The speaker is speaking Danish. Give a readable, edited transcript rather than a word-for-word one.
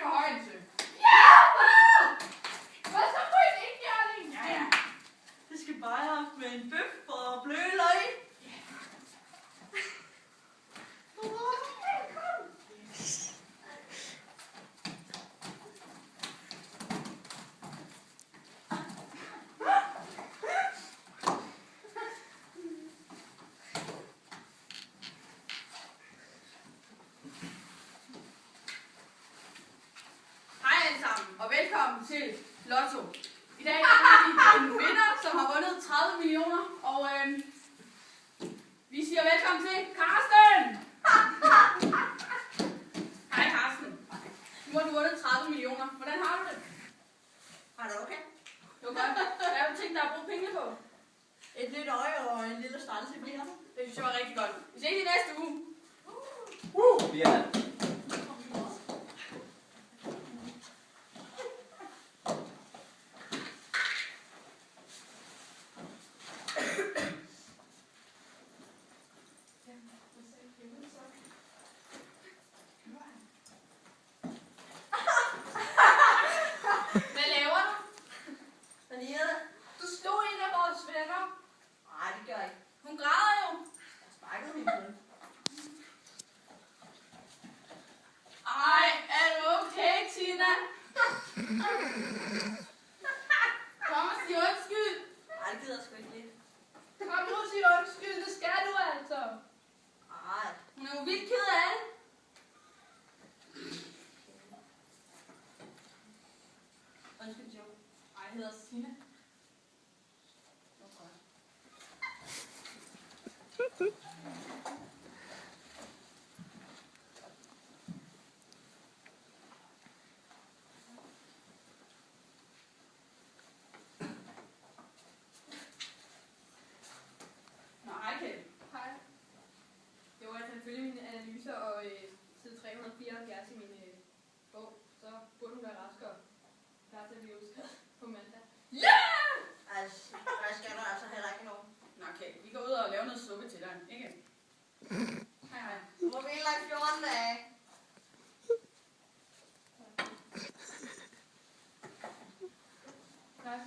forhøjelse. Ja! Hvad så for en indgjørning? Ja. Det skal bare med en bøf og bløløg. Og velkommen til Lotto. I dag er vi en vinder, som har vundet 30 millioner, og vi siger velkommen til Karsten! Hej Karsten. Nu har du vundet 30 millioner. Hvordan har du det? Har det okay? Det var godt. Hvad har du tænkt dig at bruge penge på? Et lidt øje og en lille stræls i bilen. Det synes jeg var rigtig godt. Vi ses i næste uge. Ja. Hvad laver du? Hvad lige er det? Du slog en af vores venner. Nej, det gør jeg ikke. Hun græder jo. Jeg sparkede hende på den. Ej, er du okay, Tina? Kom og sig undskyld. Nej, det gider jeg sgu ikke lidt. Kom nu og sig undskyld, det skal du altså. Ej. Hun er jo vildt ked af det. Undskyld, Jo. Ej, jeg hedder Sina. Nå, hej Kjeld. Hej. Jo, altså ifølge mine analyser og side 374 i min bog, så burde hun være rask og klar til at blive udskrevet på mandag. Ja! Altså, jeg skal der altså heller ikke nogen. Nå, okay. Vi går ud og laver noget suppe til dig, ikke? Hej, hej. Du må vente like 14 dage. Hej.